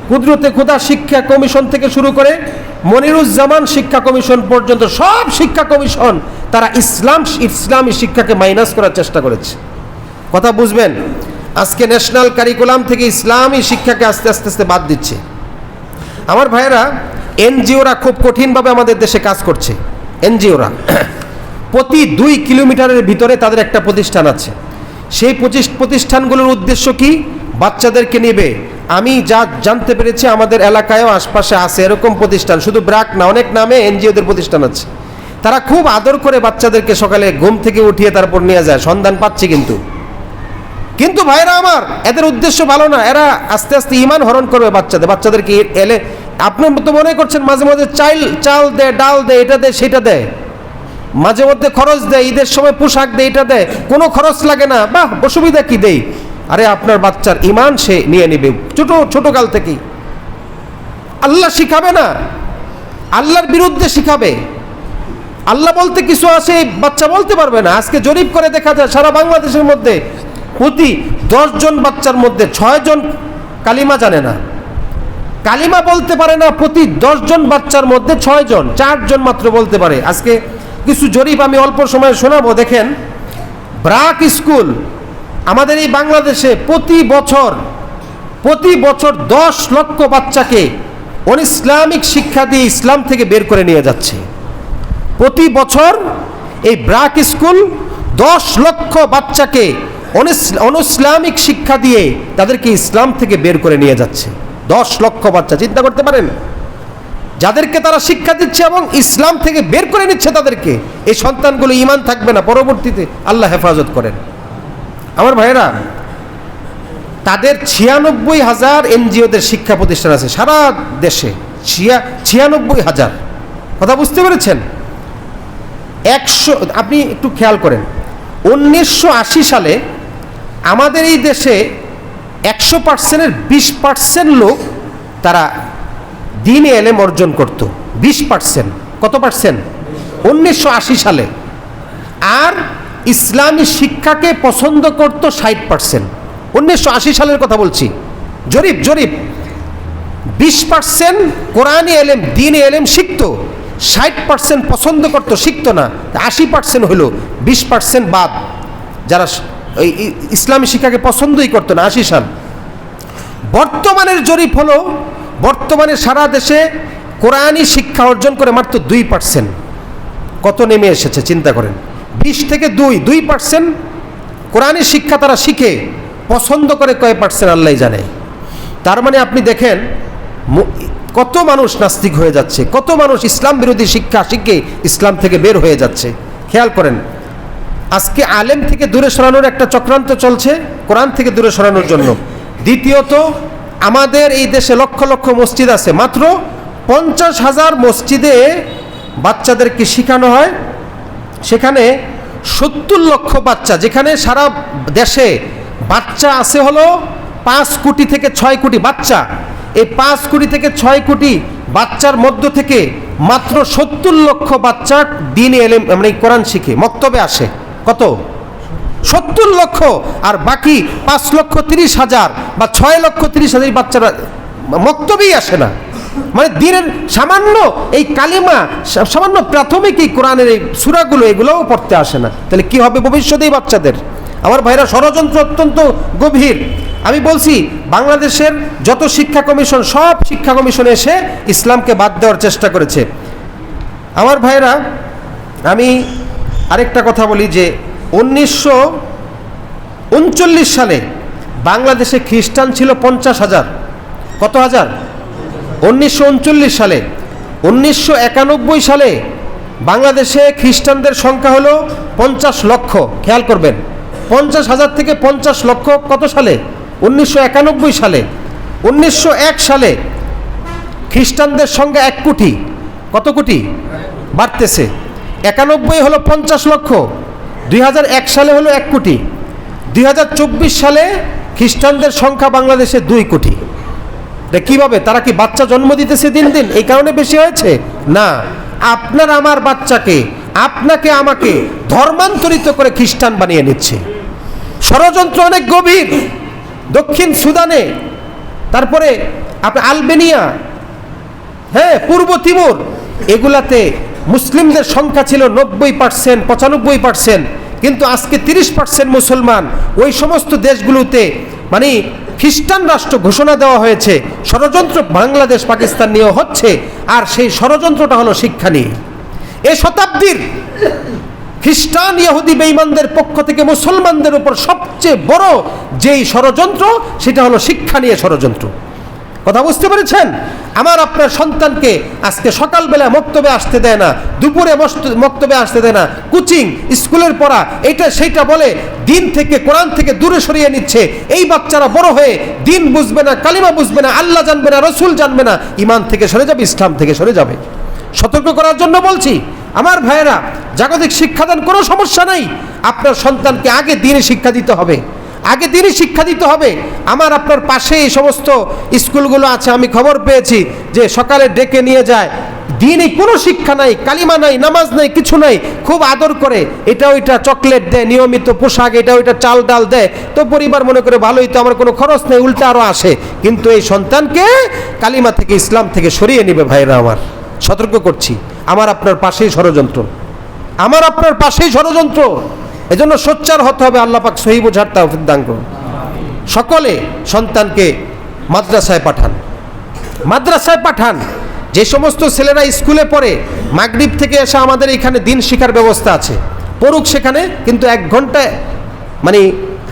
কুদরতে খোদা শিক্ষা কমিশন থেকে শুরু করে মনিরুজ্জামান শিক্ষা কমিশন পর্যন্ত, সব শিক্ষা কমিশন তারা ইসলামী শিক্ষাকে মাইনাস করার চেষ্টা করেছে। কথা বুঝবেন, আজকে ন্যাশনাল কারিকুলাম থেকে ইসলামী শিক্ষাকে আস্তে আস্তে বাদ দিচ্ছে। আমার ভাইয়েরা, এনজিওরা খুব কঠিনভাবে আমাদের দেশে কাজ করছে। এনজিওরা প্রতি 2 কিলোমিটারের ভিতরে তাদের একটা প্রতিষ্ঠান আছে। সেই প্রতিষ্ঠানগুলোর উদ্দেশ্য কি? বাচ্চাদেরকে নেবে। আমি যা জানতে পেরেছি আমাদের এলাকায়ও আশপাশে আছে এরকম প্রতিষ্ঠান, শুধু ব্র্যাক না, অনেক নামে এনজিওদের প্রতিষ্ঠান আছে। তারা খুব আদর করে বাচ্চাদেরকে সকালে ঘুম থেকে উঠিয়ে তারপর নিয়ে যায়, সন্ধান পাচ্ছি। কিন্তু ভাইরা আমার, এদের উদ্দেশ্য ভালো না, এরা আস্তে আস্তে ঈমান হরণ করবে বাচ্চাদেরকে আপনি তো মনে করছেন মাঝে মাঝে চাল দেয়, ডাল দেয়, এটা দেয় সেটা দেয়, মাঝে মধ্যে খরচ দেয়, ঈদের সময় পোশাক দেয়, এটা দেয়, কোনো খরচ লাগে না, বাহ অসুবিধা কি দেই। আরে আপনার বাচ্চার ইমান সে নিয়ে নেবে ছোট কাল থেকেই। আল্লাহ শিখাবে না, আল্লাহর বিরুদ্ধে শিখাবে। আল্লাহ বলতে কিছু আছে বাচ্চা বলতে পারবে না। আজকে জরিপ করে দেখা যায় সারা বাংলাদেশের মধ্যে প্রতি 10 জন বাচ্চার মধ্যে 6 জন কালিমা জানে না, কালিমা বলতে পারে না। প্রতি 10 জন বাচ্চার মধ্যে 6 জন, 4 জন মাত্র বলতে পারে। আজকে কিছু জরিপ আমি অল্প সময় শোনাবো, দেখেন। ব্রাক স্কুল আমাদের এই বাংলাদেশে প্রতি বছর 10 লক্ষ বাচ্চাকে অনিসলামিক শিক্ষা দিয়ে ইসলাম থেকে বের করে নিয়ে যাচ্ছে। প্রতি বছর এই ব্রাক স্কুল 10 লক্ষ বাচ্চাকে অনিসলামিক শিক্ষা দিয়ে তাদেরকে ইসলাম থেকে বের করে নিয়ে যাচ্ছে। 10 লক্ষ বাচ্চা, চিন্তা করতে পারেন, যাদেরকে তারা শিক্ষা দিচ্ছে এবং ইসলাম থেকে বের করে নিচ্ছে তাদেরকে। এই সন্তানগুলো ঈমান থাকবে না, পরবর্তীতে আল্লাহ হেফাজত করেন। আমার ভাইয়েরা, তাদের 96,000 এনজিওদের শিক্ষা প্রতিষ্ঠান আছে সারা দেশে। 96,000, কথা বুঝতে পেরেছেন? 100, আপনি একটু খেয়াল করেন, 1980 সালে আমাদের এই দেশে 100%-এর 20% লোক তারা দ্বীন এলেম অর্জন করত। 20%, কত পার্সেন্ট? 1980 সালে। আর ইসলামী শিক্ষাকে পছন্দ করত 60%। 1980 সালের কথা বলছি, জরিপ 20% কোরআনী এলেম, দ্বীন এলেম শিখত, 60% পছন্দ করত, শিখত না। 80% হলো, 20% বাদ, যারা ইসলামী শিক্ষাকে পছন্দই করতো না। 80 সাল। বর্তমানের জরিপ হলো, বর্তমানে সারা দেশে কোরআনী শিক্ষা অর্জন করে মাত্র 2%। কত নেমে এসেছে চিন্তা করেন। 20 থেকে 2% কোরআনী শিক্ষা তারা শিখে, পছন্দ করে কয় পার্সেন্ট আল্লাহ জানে। তার মানে আপনি দেখেন কত মানুষ নাস্তিক হয়ে যাচ্ছে, কত মানুষ ইসলাম বিরোধী শিক্ষা শিখে ইসলাম থেকে বের হয়ে যাচ্ছে। খেয়াল করেন, আজকে আলেম থেকে দূরে সরানোর একটা চক্রান্ত চলছে, কোরআন থেকে দূরে সরানোর জন্য। দ্বিতীয়ত, আমাদের এই দেশে লক্ষ লক্ষ মসজিদ আছে, মাত্র 50,000 মসজিদে বাচ্চাদেরকে শেখানো হয়, সেখানে 70 লক্ষ বাচ্চা, যেখানে সারা দেশে বাচ্চা আছে হলো 5 কোটি থেকে 6 কোটি বাচ্চা। এই 5 কোটি থেকে 6 কোটি বাচ্চার মধ্য থেকে মাত্র 70 লক্ষ বাচ্চা দ্বীন এলেম মানে কোরআন শিখে মক্তবে আসে। কত? 70 লক্ষ। আর বাকি 5,30,000 বা 6,30,000 বাচ্চারা মক্তবেই আসে না। মানে দ্বীনের সামান্য এই কালিমা, সামান্য প্রাথমিক এই কোরআনের এই সূরাগুলো, এগুলোও পড়তে আসে না। তাহলে কি হবে ভবিষ্যতে এই বাচ্চাদের? আমার ভাইরা, ষড়যন্ত্র অত্যন্ত গভীর। আমি বলছি, বাংলাদেশের যত শিক্ষা কমিশন, সব শিক্ষা কমিশন এসে ইসলামকে বাদ দেওয়ার চেষ্টা করেছে। আমার ভাইরা, আমি আরেকটা কথা বলি যে 1939 সালে বাংলাদেশে খ্রিস্টান ছিল 50,000। কত হাজার? 1939 সালে। 1991 সালে বাংলাদেশে খ্রিস্টানদের সংখ্যা হলো 50 লক্ষ। খেয়াল করবেন, 50,000 থেকে 50 লক্ষ কত সালে? 1991 সালে। 1901 সালে খ্রিস্টানদের সংখ্যা 1 কোটি। কত কোটি? বাড়তেছে। 91 হলো 50 লক্ষ, 2001 সালে হলো 1 কোটি, 2024 সালে খ্রিস্টানদের সংখ্যা বাংলাদেশে 2 কোটি। কিভাবে? তারা কি বাচ্চা জন্ম দিতেছে দিন দিন, এই কারণে বেশি হয়েছে? না, আপনার আমার বাচ্চাকে, আপনাকে আমাকে ধর্মান্তরিত করে খ্রিস্টান বানিয়ে নিচ্ছে। ষড়যন্ত্র অনেক গভীর। দক্ষিণ সুদানে, তারপরে আপনার আলবেনিয়া, হ্যাঁ, পূর্ব তিমুর, এগুলাতে মুসলিমদের সংখ্যা ছিল 90%, 95%, কিন্তু আজকে 30% মুসলমান। ওই সমস্ত দেশগুলোতে মানে খ্রিস্টান রাষ্ট্র ঘোষণা দেওয়া হয়েছে। ষড়যন্ত্র বাংলাদেশ পাকিস্তান নিয়েও হচ্ছে, আর সেই ষড়যন্ত্রটা হলো শিক্ষা নিয়ে। এ শতাব্দীর খ্রিস্টান ইহুদি বেঈমানদের পক্ষ থেকে মুসলমানদের উপর সবচেয়ে বড় যেই ষড়যন্ত্র, সেটা হলো শিক্ষা নিয়ে ষড়যন্ত্র। কথা বুঝতে পেরেছেন? আমার আপনার সন্তানকে আজকে সকালবেলা মক্তবে আসতে দেয় না, দুপুরে মক্তবে আসতে দেয় না, কোচিং স্কুলের পড়া এইটা সেইটা বলে দিন থেকে, কোরআন থেকে দূরে সরিয়ে নিচ্ছে। এই বাচ্চারা বড় হয়ে দিন বুঝবে না, কালিমা বুঝবে না, আল্লাহ জানবে না, রসুল জানবে না, ইমান থেকে সরে যাবে, ইসলাম থেকে সরে যাবে। সতর্ক করার জন্য বলছি। আমার ভাইয়েরা, জাগতিক শিক্ষাদান কোনো সমস্যা নাই, আপনার সন্তানকে আগে দিনে শিক্ষা দিতে হবে, আগে দিনই শিক্ষা দিতে হবে। আমার আপনার পাশে এই সমস্ত স্কুলগুলো আছে, আমি খবর পেয়েছি যে সকালে ডেকে নিয়ে যায়, দিনই কোনো শিক্ষা নাই, কালিমা নাই, নামাজ নাই, কিছু নাই, খুব আদর করে, এটা ওইটা চকলেট দেয়, নিয়মিত পোশাক, এটা ওইটা চাল ডাল দেয়, তো পরিবার মনে করে ভালোই তো, আমার কোনো খরচ নেই, উল্টা আরও আসে। কিন্তু এই সন্তানকে কালিমা থেকে, ইসলাম থেকে সরিয়ে নেবে। ভাইরা আমার, সতর্ক করছি, আমার আপনার পাশেই ষড়যন্ত্র, আমার আপনার পাশেই ষড়যন্ত্র। এজন্য সোচ্চার হতে হবে। আল্লাহ পাক সহি বোঝার তৌফিক দান করুন। সকলে সন্তানকে মাদ্রাসায় পাঠান, মাদ্রাসায় পাঠান। যে সমস্ত ছেলেরা স্কুলে পড়ে, মাগরিব থেকে এসে আমাদের এখানে দিন শিক্ষার ব্যবস্থা আছে, পড়ুক সেখানে, কিন্তু 1 ঘন্টায় মানে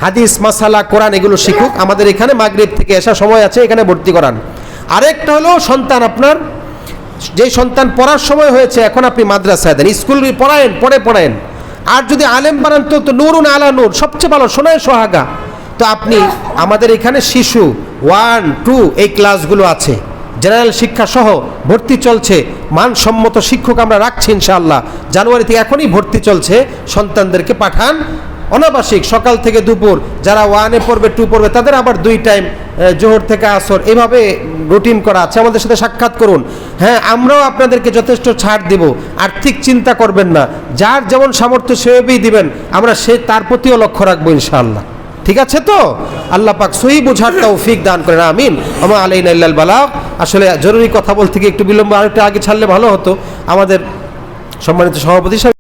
হাদিস, মাসালা, কোরআন এগুলো শিখুক। আমাদের এখানে মাগরিব থেকে এসা সময় আছে, এখানে ভর্তি করান। আরেকটা হলো সন্তান আপনার, যে সন্তান পড়ার সময় হয়েছে, এখন আপনি মাদ্রাসায় দেন, স্কুল পড়ায়েন, পড়ায়েন। আর যদি আলেম বানান তো নুরুন আলা নূর, সবচেয়ে ভালো, সোনায় সোহাগা। তো আপনি আমাদের এখানে শিশু 1, 2 এই ক্লাসগুলো আছে, জেনারেল শিক্ষা সহ ভর্তি চলছে। মানসম্মত শিক্ষক আমরা রাখছি ইনশাআল্লাহ। জানুয়ারি থেকে এখনই ভর্তি চলছে। সন্তানদেরকে পাঠান অনাবাসিক, সকাল থেকে দুপুর। যারা 1-এ পড়বে, 2 পড়বে, তাদের আবার 2 টাইম, জোহর থেকে আসর, এভাবে রুটিন করা আছে। আমাদের সাথে সাক্ষাৎ করুন। হ্যাঁ, আমরাও আপনাদেরকে যথেষ্ট ছাড় দেব, আর্থিক চিন্তা করবেন না, যার যেমন সামর্থ্য সেভাবেই দিবেন, আমরা তার প্রতিও লক্ষ্য রাখবো ইনশাআল্লাহ। ঠিক আছে তো? আল্লাহ পাক সহি বোঝার তৌফিক দান করেন, আমিন। ওয়া আলাইনা ইল্লাল বালাগ। আসলে জরুরি কথা বলতে গিয়ে একটু বিলম্ব, আরেকটু আগে ছাড়লে ভালো হতো। আমাদের সম্মানিত সভাপতি সাহেব